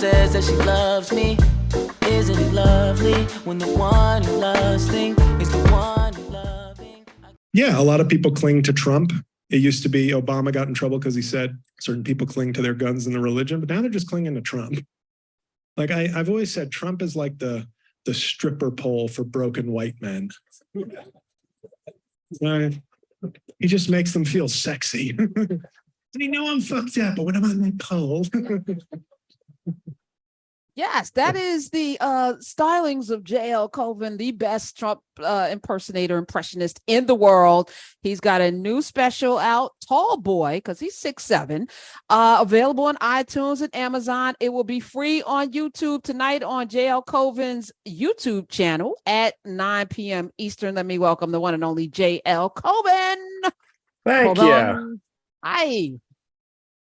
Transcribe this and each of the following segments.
says that she loves me. Isn't it lovely when the one you're lusting is the one you're loving? Yeah, a lot of people cling to Trump. It used to be Obama got in trouble because he said certain people cling to their guns and their religion, but now they're just clinging to Trump. Like I've always said, Trump is like the stripper pole for broken white men. He just makes them feel sexy. I know I'm fucked up, but when I'm on that pole. Yes, that is the stylings of J.L. Cauvin, the best Trump impressionist in the world. He's got a new special out, Tall Boy, because he's 6'7", available on iTunes and Amazon. It will be free on YouTube tonight on J.L. Cauvin's YouTube channel at 9 p.m. Eastern. Let me welcome the one and only J.L. Cauvin. Thank you. Hi.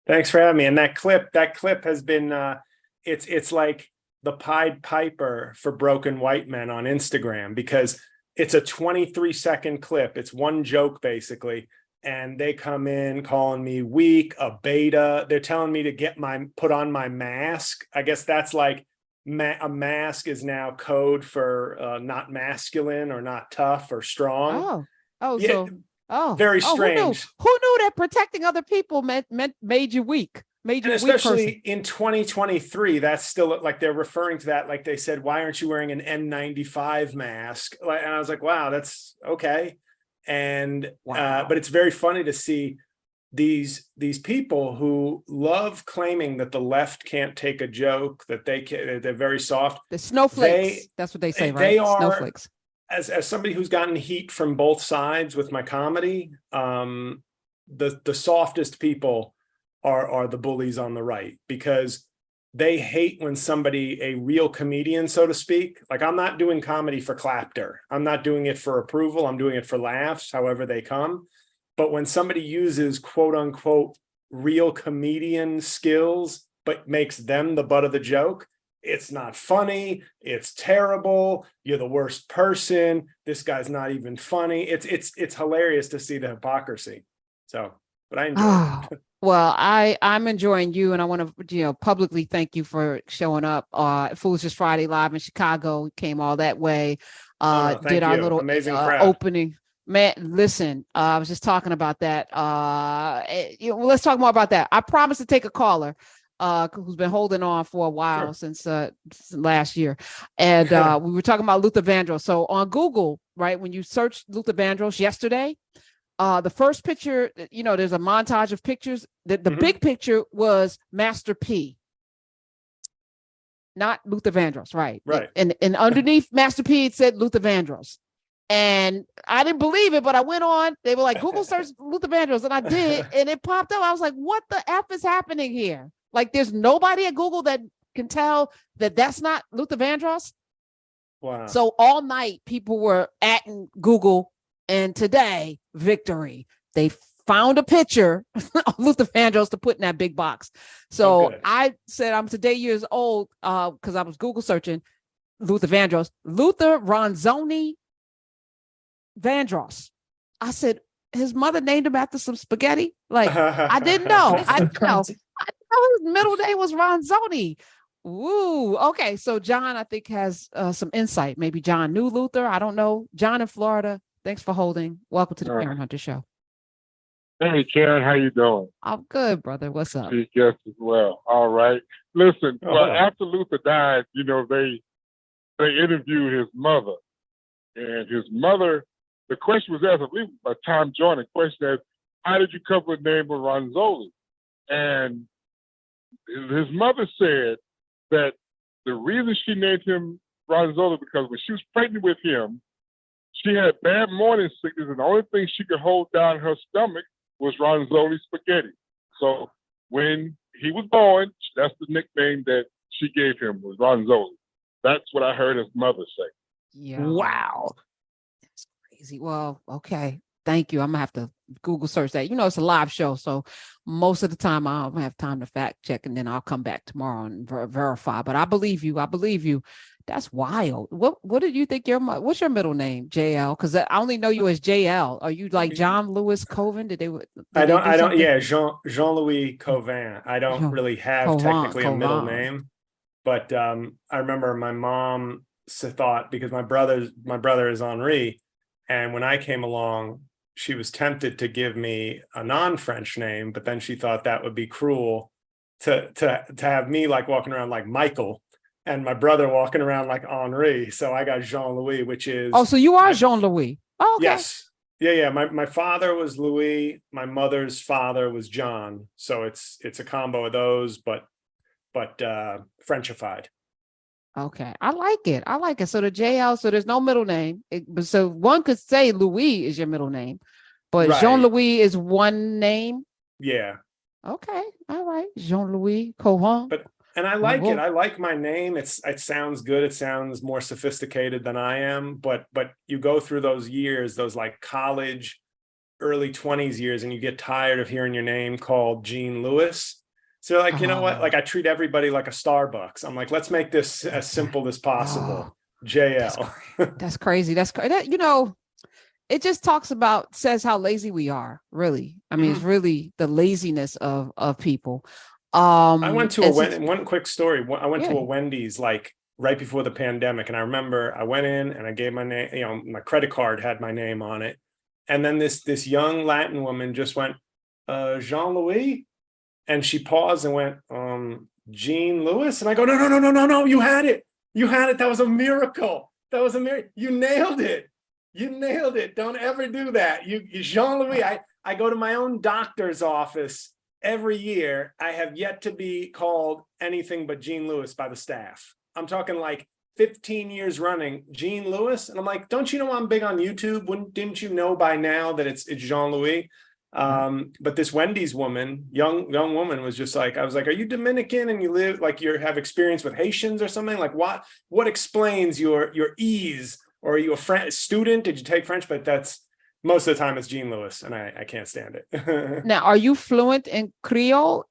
Thanks for having me. And that clip has been... It's like the Pied Piper for broken white men on Instagram, because it's a 23-second clip. It's one joke basically. And they come in calling me weak, a beta. They're telling me to put on my mask. I guess that's like a mask is now code for not masculine or not tough or strong. Very strange. Who knew that protecting other people made you weak? And especially in 2023, that's still like they're referring to that, like they said, why aren't you wearing an N95 mask? And I was like, wow, that's okay. And but it's very funny to see these people who love claiming that the left can't take a joke, that they're very soft. The snowflakes. That's what they say, right? They are snowflakes. As somebody who's gotten heat from both sides with my comedy, the softest people are the bullies on the right, because they hate when a real comedian, so to speak, like I'm not doing comedy for clapter. I'm not doing it for approval. I'm doing it for laughs, however they come. But when somebody uses quote unquote real comedian skills, but makes them the butt of the joke, it's not funny. It's terrible. You're the worst person. This guy's not even funny. It's hilarious to see the hypocrisy. So, but I enjoy it. Well, I'm enjoying you, and I want to, publicly thank you for showing up. Foolishness Friday live in Chicago, came all that way. Did our little amazing crowd. Opening. Man, listen, I was just talking about that. Let's talk more about that. I promised to take a caller who's been holding on for a while, since last year. And we were talking about Luther Vandross. So on Google, right, when you search Luther Vandross yesterday, the first picture, there's a montage of pictures. The big picture was Master P, not Luther Vandross, right? Right. And underneath Master P, it said Luther Vandross. And I didn't believe it, but I went on. They were like, Google search Luther Vandross, and I did, and it popped up. I was like, what the F is happening here? Like, there's nobody at Google that can tell that that's not Luther Vandross. Wow. So all night, people were at Google. And today, victory. They found a picture of Luther Vandross to put in that big box. So I said, I'm today years old because I was Google searching Luther Vandross. Luther Ronzoni Vandross. I said, his mother named him after some spaghetti? Like, I didn't know. I didn't know. I know his middle name was Ronzoni. Ooh, okay. So John, I think, has some insight. Maybe John knew Luther. I don't know. John in Florida. Thanks for holding. Welcome to the Karen Hunter Show. Hey, Karen, how you doing? I'm good, brother. What's up? Chief guest as well. All right. Listen, well, after Luther died, they interviewed his mother. And his mother, the question was asked, I believe, by Tom Jordan, the question is, how did you cover the name of Ronzoli? And his mother said that the reason she named him Ronzoli because when she was pregnant with him, she had bad morning sickness, and the only thing she could hold down her stomach was Ronzoli spaghetti. So when he was born, that's the nickname that she gave him, was Ronzoli. That's what I heard his mother say. Yeah. Wow. That's crazy. Well, okay. Thank you. I'm gonna have to Google search that. It's a live show, so most of the time I don't have time to fact check, and then I'll come back tomorrow and verify. But I believe you. I believe you. That's wild. What did you think what's your middle name? JL? Because I only know you as JL. Are you like John Lewis Cauvin? I don't. Yeah, Jean-Louis Cauvin. I don't really have technically a middle name. But I remember my mom thought, because my brother is Henri, and when I came along, she was tempted to give me a non-French name, but then she thought that would be cruel to have me like walking around like Michael and my brother walking around like Henri. So I got Jean-Louis, which is Oh, so you are Jean-Louis. Oh, okay. yes. Yeah. My father was Louis. My mother's father was John. So it's a combo of those, but Frenchified. Okay. I like it. I like it. So the JL, so there's no middle name. So one could say Louis is your middle name, but Right. Jean-Louis is one name. Yeah. Okay. All right. Jean-Louis Cauvin. And I like well, it. I like my name. It sounds good. It sounds more sophisticated than I am. But you go through those years, those like college, early 20s years, and you get tired of hearing your name called Gene Lewis. So like, you know what? Like I treat everybody like a Starbucks. I'm like, let's make this as simple as possible. JL. That's crazy. It just says how lazy we are, really. I mean, it's really the laziness of people. I went to one quick story. I went to a Wendy's like right before the pandemic. And I remember I went in and I gave my name, my credit card had my name on it. And then this young Latin woman just went, Jean-Louis. And she paused and went, Gene Lewis. And I go, no, you had it. You had it. That was a miracle. That was a miracle. You nailed it. You nailed it. Don't ever do that. You Jean-Louis, I go to my own doctor's office every year. I have yet to be called anything but Gene Lewis by the staff. I'm talking like 15 years running, Gene Lewis. And I'm like, don't you know I'm big on YouTube? Didn't you know by now that it's Jean-Louis? But this Wendy's woman, young woman, was just like, I was like, are you Dominican and you live like you have experience with Haitians or something? Like what explains your ease? Or are you a French student? Did you take French? But that's most of the time it's Gene Lewis, and I can't stand it. Now, are you fluent in Creole?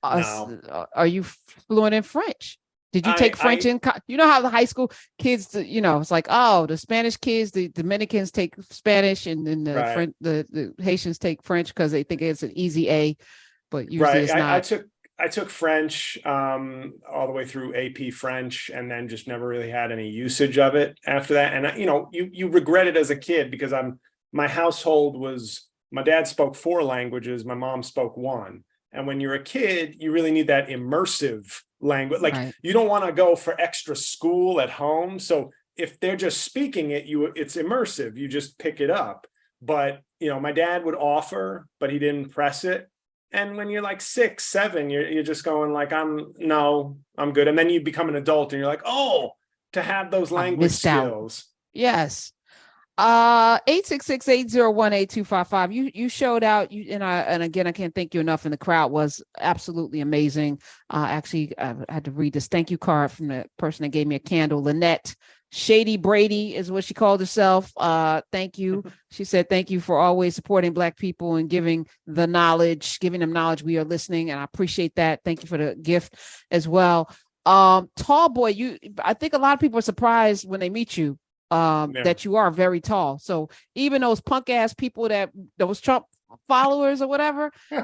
No. Are you fluent in French? Did you take French in? You know how the high school kids, it's like, oh, the Spanish kids, the Dominicans take Spanish, and then the Haitians take French because they think it's an easy A, but usually it's not. I took French all the way through AP French, and then just never really had any usage of it after that. And you regret it as a kid because my household was, my dad spoke 4 languages, my mom spoke 1. And when you're a kid, you really need that immersive language. Like you don't want to go for extra school at home. So if they're just speaking it, it's immersive. You just pick it up. But my dad would offer, but he didn't press it. And when you're like 6, 7, you're just going like, I'm good. And then you become an adult and you're like, oh, to have those language skills. Yes. 866-801-8255. You showed out. And again, I can't thank you enough. And the crowd was absolutely amazing. Actually, I had to read this thank you card from the person that gave me a candle. Lynette Shady Brady is what she called herself. Thank you. She said, thank you for always supporting Black people and giving them knowledge. We are listening. And I appreciate that. Thank you for the gift as well. Tall boy, I think a lot of people are surprised when they meet you. That you are very tall. So even those punk ass people those Trump followers or whatever, they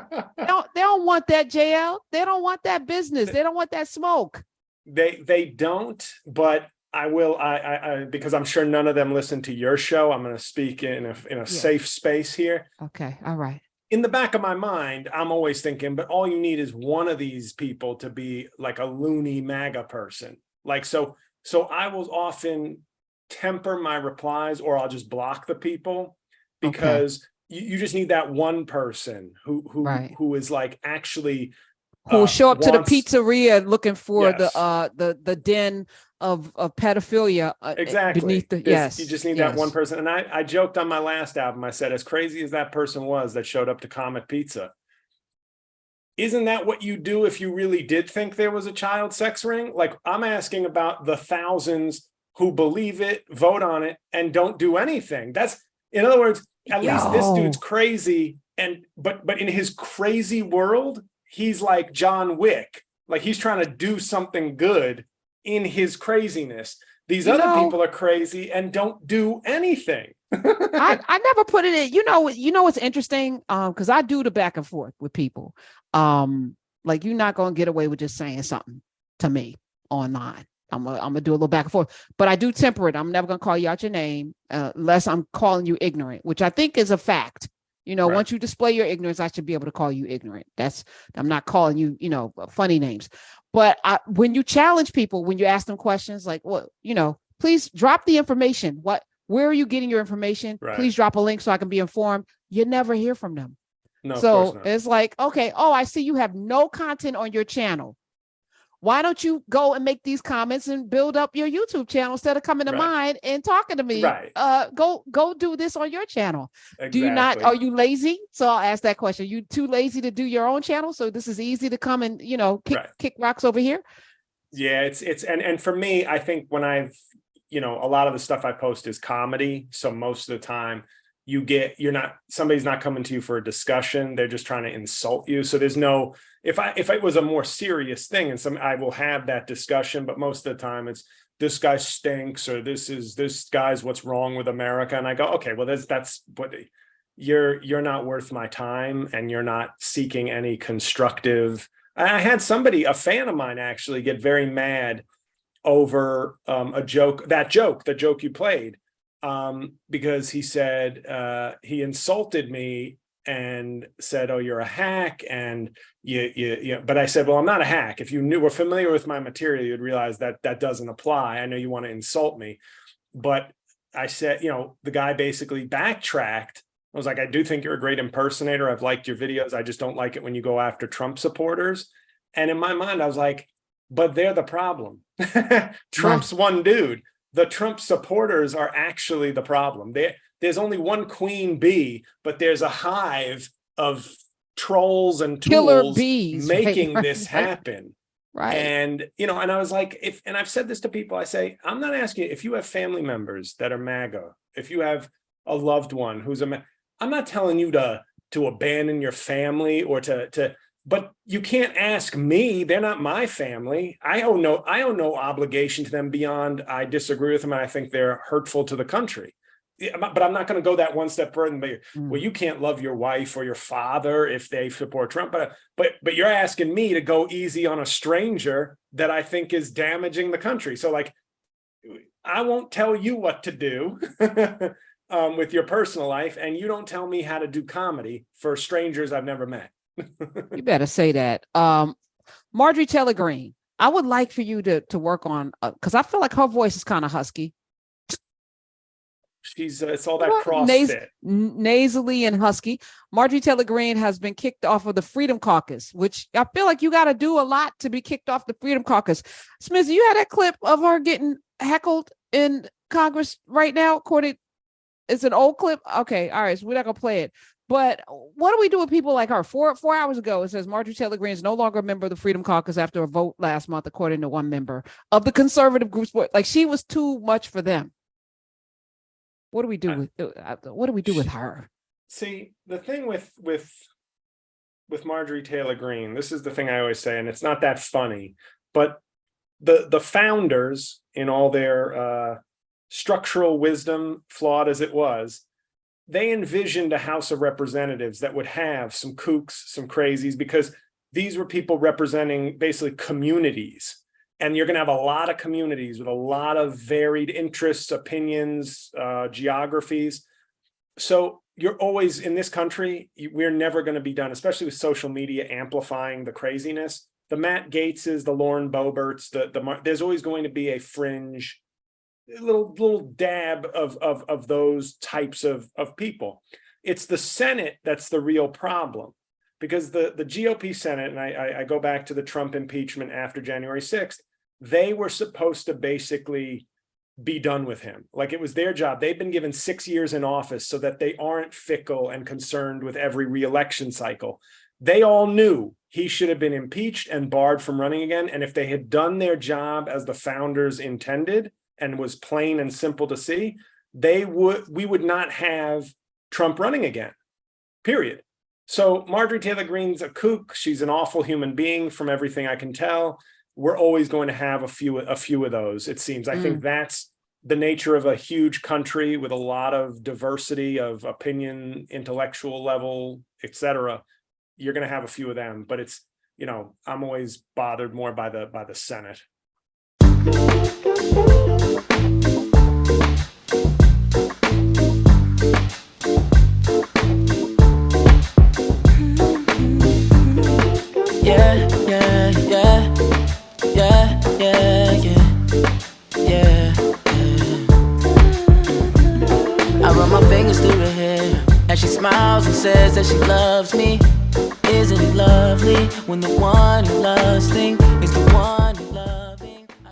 don't want that JL. They don't want that business. They don't want that smoke. They don't, but I will. I because I'm sure none of them listen to your show. I'm going to speak in a safe space here. Okay. All right. In the back of my mind, I'm always thinking, but all you need is one of these people to be like a loony MAGA person. Like, so I will often temper my replies, or I'll just block the people because you just need that one person who is like actually who will show up to the pizzeria looking for the den of pedophilia exactly beneath the you just need that one person. And I joked on my last album, I said, as crazy as that person was that showed up to Comet Pizza, isn't that what you do if you really did think there was a child sex ring? Like, I'm asking about the thousands who believe it, vote on it, and don't do anything. That's, in other words, at least this dude's crazy, but in his crazy world, he's like John Wick. Like, he's trying to do something good in his craziness. These other people are crazy and don't do anything. I never put it in. You know what's interesting? Because I do the back and forth with people. Like, you're not gonna get away with just saying something to me. online. I'm gonna do a little back and forth, but I do temper it. I'm never gonna call you out your name unless I'm calling you ignorant, which I think is a fact. You know, Right. once you display your ignorance, I should be able to call you ignorant. I'm not calling you, funny names. But when you challenge people, when you ask them questions like, well, please drop the information. Where are you getting your information? Right. Please drop a link so I can be informed. You never hear from them. No, of course So not. it's like, okay, oh, I see you have no content on your channel. Why don't you go and make these comments and build up your YouTube channel instead of coming to Right. mine and talking to me? Right. Go do this on your channel. Exactly. Do you not? Are you lazy? So I'll ask that question. You too lazy to do your own channel? So this is easy to come and kick rocks over here. Yeah, and for me, I think when I've a lot of the stuff I post is comedy. So most of the time somebody's not coming to you for a discussion. They're just trying to insult you. So there's no, if it was a more serious thing and I will have that discussion, but most of the time it's this guy stinks or this guy's what's wrong with America. And I go, okay, well, that's what you're not worth my time and you're not seeking any constructive. I had a fan of mine actually get very mad over the joke you played, because he said he insulted me and said, oh, you're a hack. And but I said, well, I'm not a hack. If you were familiar with my material, you'd realize that doesn't apply. I know you want to insult me, but I said, the guy basically backtracked. I was like, I do think you're a great impersonator. I've liked your videos. I just don't like it when you go after Trump supporters. And in my mind, I was like, but they're the problem. Trump's one dude. The Trump supporters are actually the problem. There's only one queen bee, but there's a hive of trolls and Killer tools bees making this happen. Right. And, and I was like, and I've said this to people, I say, I'm not asking you if you have family members that are MAGA, if you have a loved one who's I'm not telling you to abandon your family or but you can't ask me. They're not my family. I owe no obligation to them beyond I disagree with them and I think they're hurtful to the country. But I'm not going to go that one step further. Well, you can't love your wife or your father if they support Trump. But you're asking me to go easy on a stranger that I think is damaging the country. So like, I won't tell you what to do with your personal life, and you don't tell me how to do comedy for strangers I've never met. You better say that. Marjorie Taylor Greene, I would like for you to work on, because I feel like her voice is kind of husky. It's all that CrossFit. Nasally and husky. Marjorie Taylor Greene has been kicked off of the Freedom Caucus, which I feel like you got to do a lot to be kicked off the Freedom Caucus. Smith, you had that clip of her getting heckled in Congress right now. It's an old clip. Okay, all right, so we're not gonna play it. But what do we do with people like her? 4 hours ago, it says Marjorie Taylor Greene is no longer a member of the Freedom Caucus after a vote last month, according to one member of the conservative groups. Like, she was too much for them. What do we do with her? See, the thing with Marjorie Taylor Greene, this is the thing I always say, and it's not that funny, but the founders, in all their structural wisdom, flawed as it was, they envisioned a House of Representatives that would have some kooks, some crazies, because these were people representing basically communities. And you're going to have a lot of communities with a lot of varied interests, opinions, geographies. So you're always, in this country, we're never going to be done, especially with social media amplifying the craziness. The Matt Gaetzes, the Lauren Boeberts, there's always going to be a fringe, little dab of those types of people. It's the Senate that's the real problem, because the GOP Senate, and I go back to the Trump impeachment after January 6th, they were supposed to basically be done with him. Like, it was their job. They've been given 6 years in office so that they aren't fickle and concerned with every re-election cycle. They all knew he should have been impeached and barred from running again. And if they had done their job as the founders intended, and was plain and simple to see, we would not have Trump running again, period. So Marjorie Taylor Greene's a kook. She's an awful human being from everything I can tell. We're always going to have a few of those, it seems. I think that's the nature of a huge country with a lot of diversity of opinion, intellectual level, et cetera. You're going to have a few of them, but it's, I'm always bothered more by the Senate. Yeah, yeah, yeah, yeah, yeah, yeah, yeah, yeah. I run my fingers through her hair as she smiles and says that she loves me. Isn't it lovely when the one you're lusting is the one